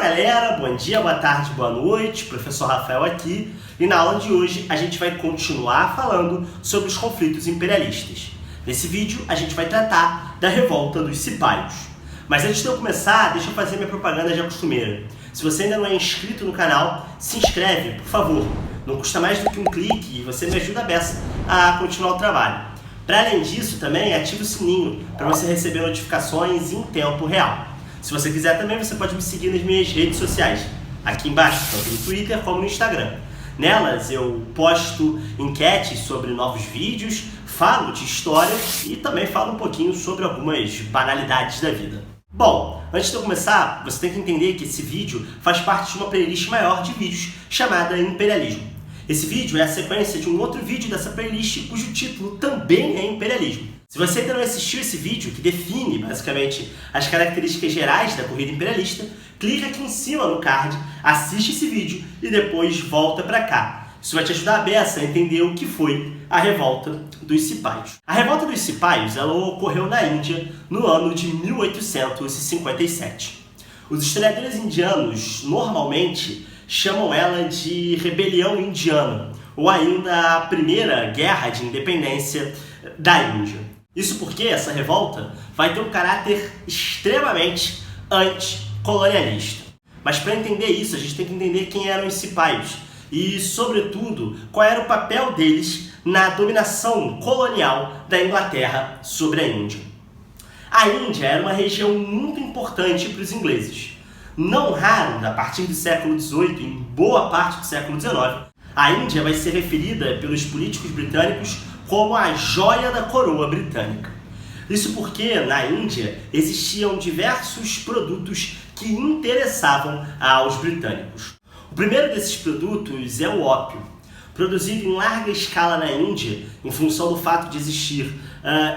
galera, bom dia, boa tarde, boa noite, professor Rafael aqui, e na aula de hoje a gente vai continuar falando sobre os conflitos imperialistas. Nesse vídeo a gente vai tratar da revolta dos cipaios. Mas antes de eu começar, deixa eu fazer minha propaganda já costumeira. Se você ainda não é inscrito no canal, se inscreve, por favor. Não custa mais do que um clique e você me ajuda a beça a continuar o trabalho. Para além disso, também ative o sininho para você receber notificações em tempo real. Se você quiser também, você pode me seguir nas minhas redes sociais, aqui embaixo, tanto no Twitter como no Instagram. Nelas eu posto enquetes sobre novos vídeos, falo de história e também falo um pouquinho sobre algumas banalidades da vida. Bom, antes de eu começar, você tem que entender que esse vídeo faz parte de uma playlist maior de vídeos chamada Imperialismo. Esse vídeo é a sequência de um outro vídeo dessa playlist cujo título também é Imperialismo. Se você ainda não assistiu esse vídeo, que define basicamente as características gerais da corrida imperialista, clica aqui em cima no card, assiste esse vídeo e depois volta para cá. Isso vai te ajudar a beça a entender o que foi a revolta dos cipaios. A revolta dos cipaios ela ocorreu na Índia no ano de 1857. Os historiadores indianos normalmente chamam ela de rebelião indiana, ou ainda a primeira guerra de independência da Índia. Isso porque essa revolta vai ter um caráter extremamente anticolonialista. Mas para entender isso, a gente tem que entender quem eram os cipaios e, sobretudo, qual era o papel deles na dominação colonial da Inglaterra sobre a Índia. A Índia era uma região muito importante para os ingleses. Não raro, a partir do século XVIII, em boa parte do século XIX, a Índia vai ser referida pelos políticos britânicos como a joia da coroa britânica. Isso porque na Índia existiam diversos produtos que interessavam aos britânicos. O primeiro desses produtos é o ópio. Produzido em larga escala na Índia, em função do fato de existir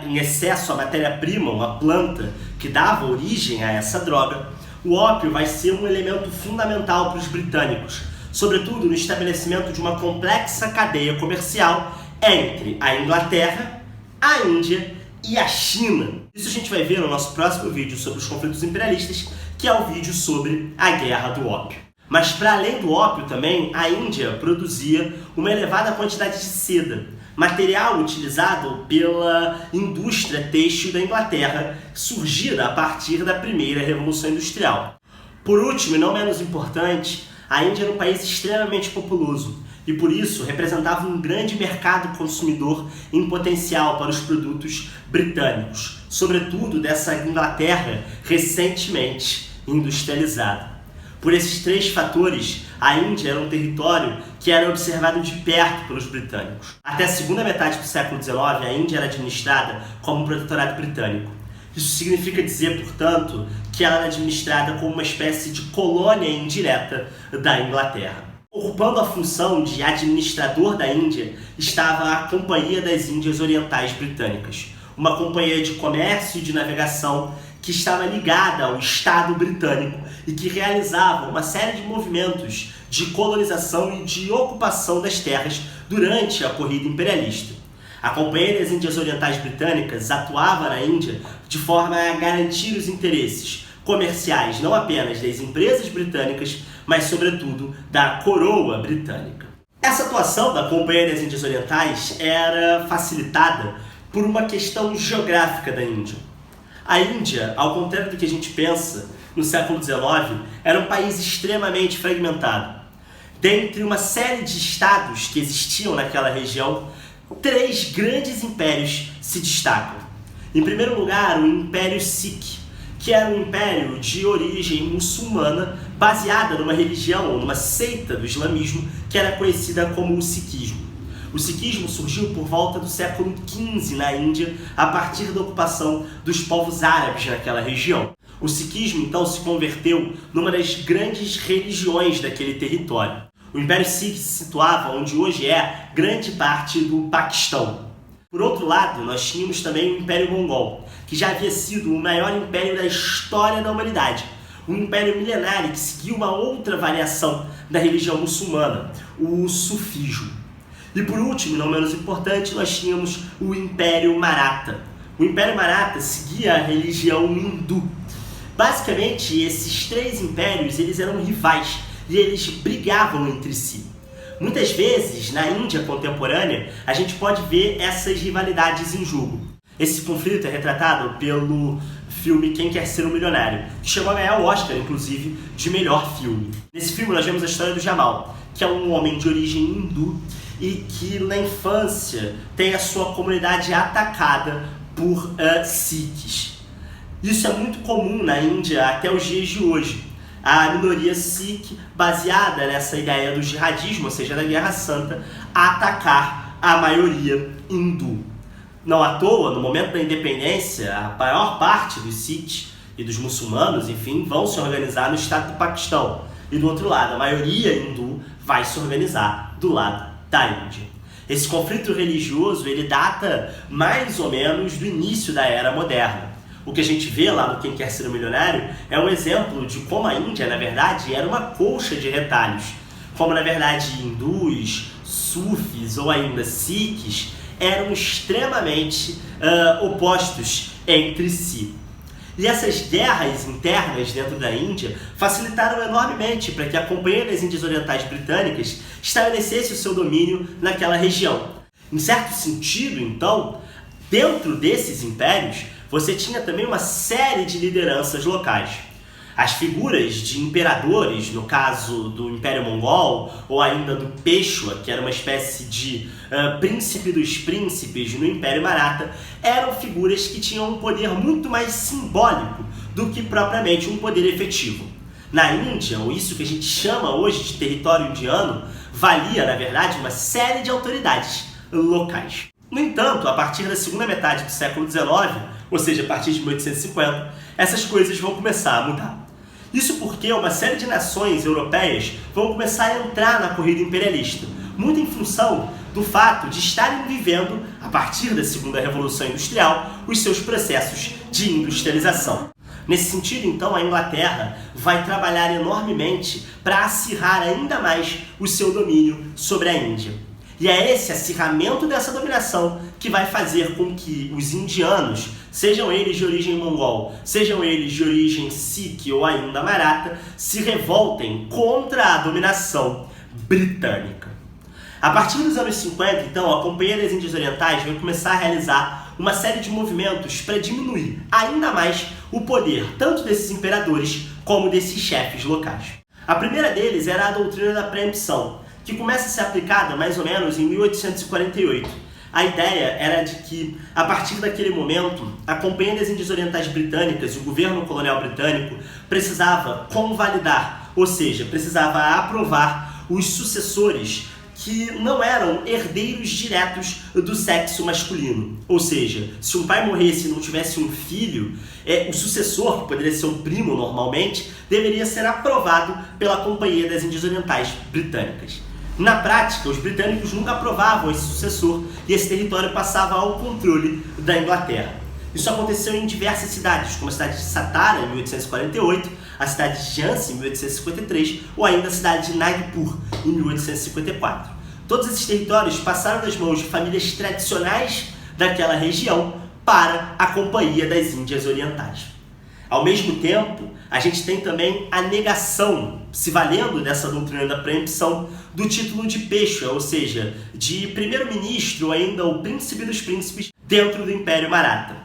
em excesso a matéria-prima, uma planta que dava origem a essa droga, o ópio vai ser um elemento fundamental para os britânicos, sobretudo no estabelecimento de uma complexa cadeia comercial entre a Inglaterra, a Índia e a China. Isso a gente vai ver no nosso próximo vídeo sobre os conflitos imperialistas, que é o vídeo sobre a Guerra do Ópio. Mas para além do ópio também, a Índia produzia uma elevada quantidade de seda, material utilizado pela indústria têxtil da Inglaterra, surgida a partir da primeira Revolução Industrial. Por último, e não menos importante, a Índia era um país extremamente populoso e por isso representava um grande mercado consumidor em potencial para os produtos britânicos, sobretudo dessa Inglaterra recentemente industrializada. Por esses três fatores, a Índia era um território que era observado de perto pelos britânicos. Até a segunda metade do século XIX, a Índia era administrada como um protetorado britânico. Isso significa dizer, portanto, que ela era administrada como uma espécie de colônia indireta da Inglaterra. Ocupando a função de administrador da Índia estava a Companhia das Índias Orientais Britânicas, uma companhia de comércio e de navegação que estava ligada ao Estado britânico e que realizava uma série de movimentos de colonização e de ocupação das terras durante a corrida imperialista. A Companhia das Índias Orientais Britânicas atuava na Índia de forma a garantir os interesses comerciais não apenas das empresas britânicas, mas sobretudo da coroa britânica. Essa atuação da Companhia das Índias Orientais era facilitada por uma questão geográfica da Índia. A Índia, ao contrário do que a gente pensa, no século XIX, era um país extremamente fragmentado. Dentre uma série de estados que existiam naquela região, três grandes impérios se destacam. Em primeiro lugar, o Império Sikh, que era um império de origem muçulmana baseada numa religião ou numa seita do islamismo que era conhecida como o Sikhismo. O Sikhismo surgiu por volta do século XV na Índia, a partir da ocupação dos povos árabes naquela região. O Sikhismo, então, se converteu numa das grandes religiões daquele território. O Império Sikh se situava onde hoje é grande parte do Paquistão. Por outro lado, nós tínhamos também o Império Mongol, que já havia sido o maior império da história da humanidade. Um império milenário que seguiu uma outra variação da religião muçulmana, o sufismo. E por último, não menos importante, nós tínhamos o Império Maratha. O Império Maratha seguia a religião hindu. Basicamente, esses três impérios eles eram rivais e eles brigavam entre si. Muitas vezes, na Índia contemporânea, a gente pode ver essas rivalidades em jogo. Esse conflito é retratado pelo filme Quem Quer Ser um Milionário, que chegou a ganhar o Oscar, inclusive, de melhor filme. Nesse filme nós vemos a história do Jamal, que é um homem de origem hindu e que na infância tem a sua comunidade atacada por Sikhs. Isso é muito comum na Índia até os dias de hoje. A minoria Sikh, baseada nessa ideia do jihadismo, ou seja, da Guerra Santa, a atacar a maioria hindu. Não à toa, no momento da independência, a maior parte dos Sikhs e dos muçulmanos, enfim, vão se organizar no estado do Paquistão. E do outro lado, a maioria hindu vai se organizar do lado da Índia. Esse conflito religioso, ele data mais ou menos do início da Era Moderna. O que a gente vê lá no Quem Quer Ser um Milionário é um exemplo de como a Índia, na verdade, era uma colcha de retalhos. Como, na verdade, hindus, sufis ou ainda sikhs eram extremamente opostos entre si. E essas guerras internas dentro da Índia facilitaram enormemente para que a Companhia das Índias Orientais Britânicas estabelecesse o seu domínio naquela região. Em certo sentido, então, dentro desses impérios, você tinha também uma série de lideranças locais. As figuras de imperadores, no caso do Império Mongol, ou ainda do Peshwa, que era uma espécie de príncipe dos príncipes no Império Maratha, eram figuras que tinham um poder muito mais simbólico do que propriamente um poder efetivo. Na Índia, ou isso que a gente chama hoje de território indiano, valia, na verdade, uma série de autoridades locais. No entanto, a partir da segunda metade do século XIX, ou seja, a partir de 1850, essas coisas vão começar a mudar. Isso porque uma série de nações europeias vão começar a entrar na corrida imperialista, muito em função do fato de estarem vivendo, a partir da segunda Revolução Industrial, os seus processos de industrialização. Nesse sentido, então, a Inglaterra vai trabalhar enormemente para acirrar ainda mais o seu domínio sobre a Índia. E é esse acirramento dessa dominação que vai fazer com que os indianos, sejam eles de origem mongol, sejam eles de origem sikh ou ainda maratha, se revoltem contra a dominação britânica. A partir dos anos 50, então, a Companhia das Índias Orientais vai começar a realizar uma série de movimentos para diminuir ainda mais o poder tanto desses imperadores como desses chefes locais. A primeira deles era a doutrina da preempção, que começa a ser aplicada mais ou menos em 1848. A ideia era de que, a partir daquele momento, a Companhia das Índias Orientais Britânicas e o governo colonial britânico precisava convalidar, ou seja, precisava aprovar os sucessores que não eram herdeiros diretos do sexo masculino. Ou seja, se um pai morresse e não tivesse um filho, o sucessor, que poderia ser um primo normalmente, deveria ser aprovado pela Companhia das Índias Orientais Britânicas. Na prática, os britânicos nunca aprovavam esse sucessor e esse território passava ao controle da Inglaterra. Isso aconteceu em diversas cidades, como a cidade de Satara, em 1848, a cidade de Jhansi, em 1853, ou ainda a cidade de Nagpur, em 1854. Todos esses territórios passaram das mãos de famílias tradicionais daquela região para a Companhia das Índias Orientais. Ao mesmo tempo, a gente tem também a negação, se valendo dessa doutrina da preempção, do título de Peshwa, ou seja, de primeiro-ministro ou ainda o príncipe dos príncipes dentro do Império Maratha.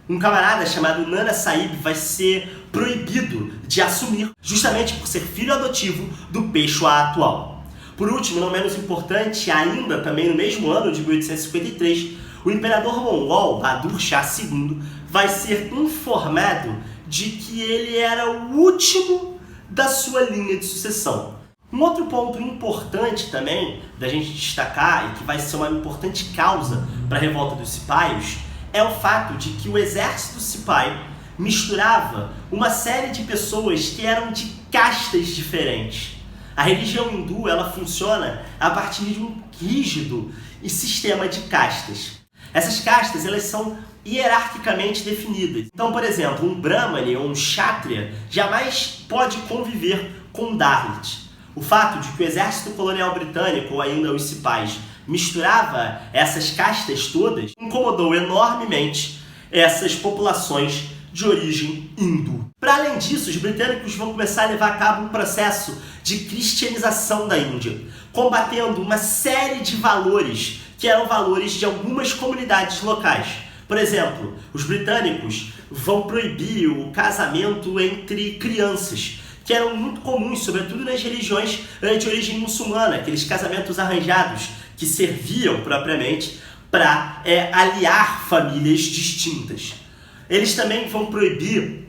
Um camarada chamado Nana Sahib vai ser proibido de assumir, justamente por ser filho adotivo do Peshwa atual. Por último, não menos importante, ainda também no mesmo ano de 1853, o imperador mongol Bahadur Shah II vai ser informado de que ele era o último da sua linha de sucessão. Um outro ponto importante também da gente destacar, e que vai ser uma importante causa para a revolta dos cipaios, é o fato de que o exército cipai misturava uma série de pessoas que eram de castas diferentes. A religião hindu ela funciona a partir de um rígido sistema de castas. Essas castas elas são hierarquicamente definidas. Então, por exemplo, um Brahmane ou um Kshatriya jamais pode conviver com um Dalit. O fato de que o exército colonial britânico, ou ainda os cipais, misturava essas castas todas, incomodou enormemente essas populações de origem hindu. Para além disso, os britânicos vão começar a levar a cabo um processo de cristianização da Índia, combatendo uma série de valores que eram valores de algumas comunidades locais. Por exemplo, os britânicos vão proibir o casamento entre crianças, que eram muito comuns, sobretudo nas religiões de origem muçulmana, aqueles casamentos arranjados que serviam propriamente para aliar famílias distintas. Eles também vão proibir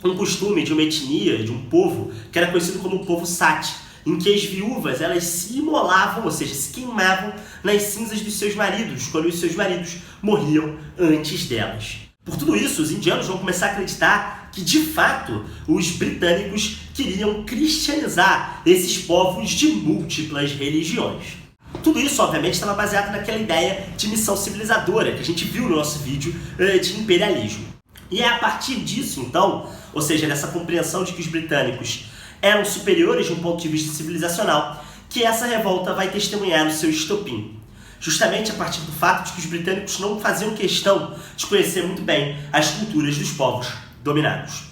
um costume de uma etnia, de um povo, que era conhecido como o povo Sati, em que as viúvas elas se imolavam, ou seja, se queimavam nas cinzas dos seus maridos, quando os seus maridos morriam antes delas. Por tudo isso, os indianos vão começar a acreditar que, de fato, os britânicos queriam cristianizar esses povos de múltiplas religiões. Tudo isso, obviamente, estava baseado naquela ideia de missão civilizadora que a gente viu no nosso vídeo de imperialismo. E é a partir disso, então, ou seja, dessa compreensão de que os britânicos eram superiores de um ponto de vista civilizacional, que essa revolta vai testemunhar no seu estopim. Justamente a partir do fato de que os britânicos não faziam questão de conhecer muito bem as culturas dos povos dominados.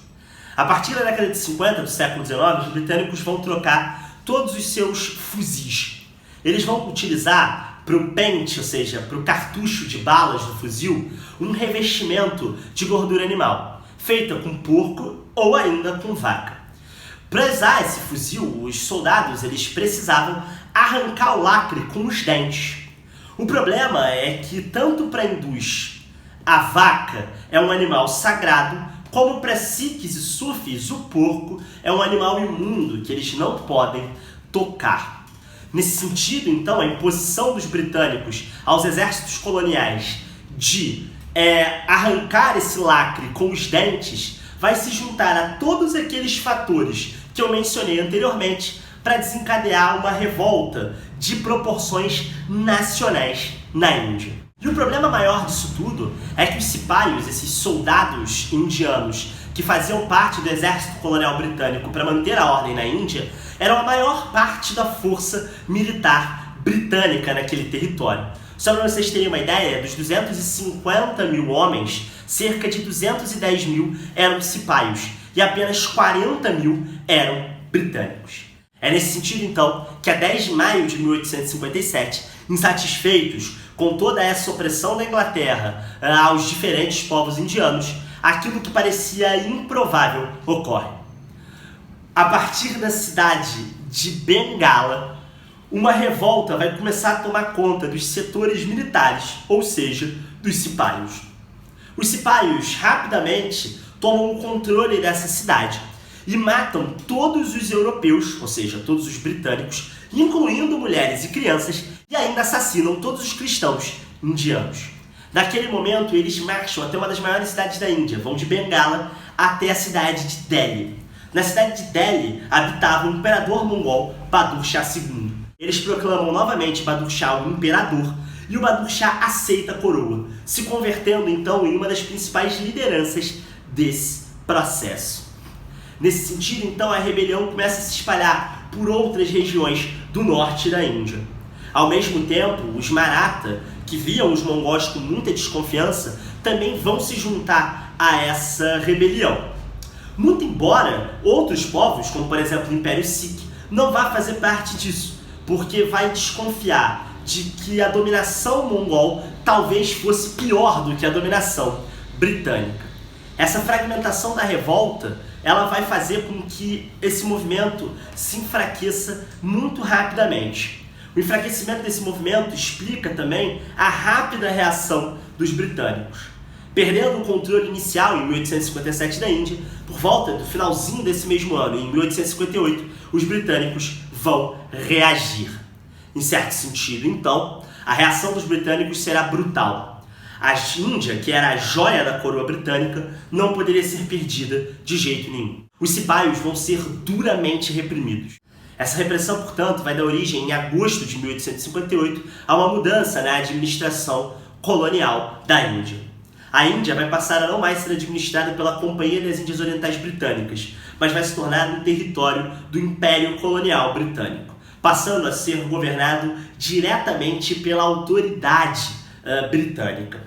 A partir da década de 50 do século XIX, os britânicos vão trocar todos os seus fuzis. Eles vão utilizar para o pente, ou seja, para o cartucho de balas do fuzil, um revestimento de gordura animal, feita com porco ou ainda com vaca. Para usar esse fuzil, os soldados eles precisavam arrancar o lacre com os dentes. O problema é que tanto para hindus a vaca é um animal sagrado, como para sikhs e sufis o porco é um animal imundo que eles não podem tocar. Nesse sentido, então, a imposição dos britânicos aos exércitos coloniais de arrancar esse lacre com os dentes vai se juntar a todos aqueles fatores que eu mencionei anteriormente para desencadear uma revolta de proporções nacionais na Índia. E o problema maior disso tudo é que os cipaios, esses soldados indianos que faziam parte do exército colonial britânico para manter a ordem na Índia, eram a maior parte da força militar britânica naquele território. Só para vocês terem uma ideia, dos 250 mil homens, cerca de 210 mil eram cipaios e apenas 40 mil eram britânicos. É nesse sentido, então, que a 10 de maio de 1857, insatisfeitos com toda essa opressão da Inglaterra aos diferentes povos indianos, aquilo que parecia improvável ocorre. A partir da cidade de Bengala, uma revolta vai começar a tomar conta dos setores militares, ou seja, dos cipaios. Os cipaios rapidamente tomam o controle dessa cidade e matam todos os europeus, ou seja, todos os britânicos, incluindo mulheres e crianças, e ainda assassinam todos os cristãos indianos. Naquele momento, eles marcham até uma das maiores cidades da Índia, vão de Bengala até a cidade de Delhi. Na cidade de Delhi habitava o imperador mongol Bahadur Shah II. Eles proclamam novamente Bahadur Shah o imperador e o Bahadur Shah aceita a coroa, se convertendo então em uma das principais lideranças desse processo. Nesse sentido, então, a rebelião começa a se espalhar por outras regiões do norte da Índia. Ao mesmo tempo, os Maratha, que viam os mongóis com muita desconfiança, também vão se juntar a essa rebelião. Muito embora outros povos, como por exemplo o Império Sikh, não vá fazer parte disso, porque vai desconfiar de que a dominação mongol talvez fosse pior do que a dominação britânica. Essa fragmentação da revolta, ela vai fazer com que esse movimento se enfraqueça muito rapidamente. O enfraquecimento desse movimento explica também a rápida reação dos britânicos. Perdendo o controle inicial em 1857 da Índia, por volta do finalzinho desse mesmo ano, em 1858, os britânicos vão reagir. Em certo sentido, então, a reação dos britânicos será brutal. A Índia, que era a joia da coroa britânica, não poderia ser perdida de jeito nenhum. Os cipaios vão ser duramente reprimidos. Essa repressão, portanto, vai dar origem, em agosto de 1858, a uma mudança na administração colonial da Índia. A Índia vai passar a não mais ser administrada pela Companhia das Índias Orientais Britânicas, mas vai se tornar um território do Império Colonial Britânico, passando a ser governado diretamente pela autoridade britânica.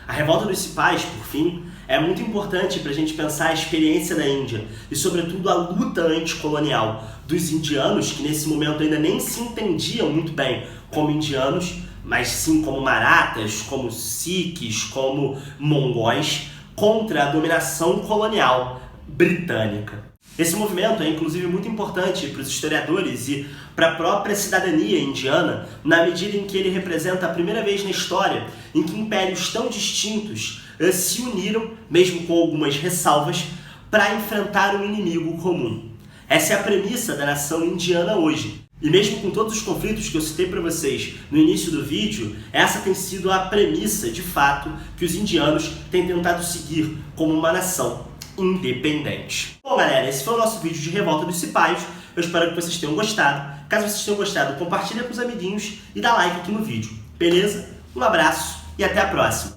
A revolta dos cipaios, por fim, é muito importante para a gente pensar a experiência da Índia e, sobretudo, a luta anticolonial dos indianos, que nesse momento ainda nem se entendiam muito bem como indianos, mas sim como marathas, como sikhs, como mongóis, contra a dominação colonial britânica. Esse movimento é inclusive muito importante para os historiadores e para a própria cidadania indiana, na medida em que ele representa a primeira vez na história em que impérios tão distintos se uniram, mesmo com algumas ressalvas, para enfrentar um inimigo comum. Essa é a premissa da nação indiana hoje. E mesmo com todos os conflitos que eu citei para vocês no início do vídeo, essa tem sido a premissa, de fato, que os indianos têm tentado seguir como uma nação independente. Bom, galera, esse foi o nosso vídeo de Revolta dos Cipaios. Eu espero que vocês tenham gostado. Caso vocês tenham gostado, compartilha com os amiguinhos e dá like aqui no vídeo. Beleza? Um abraço e até a próxima!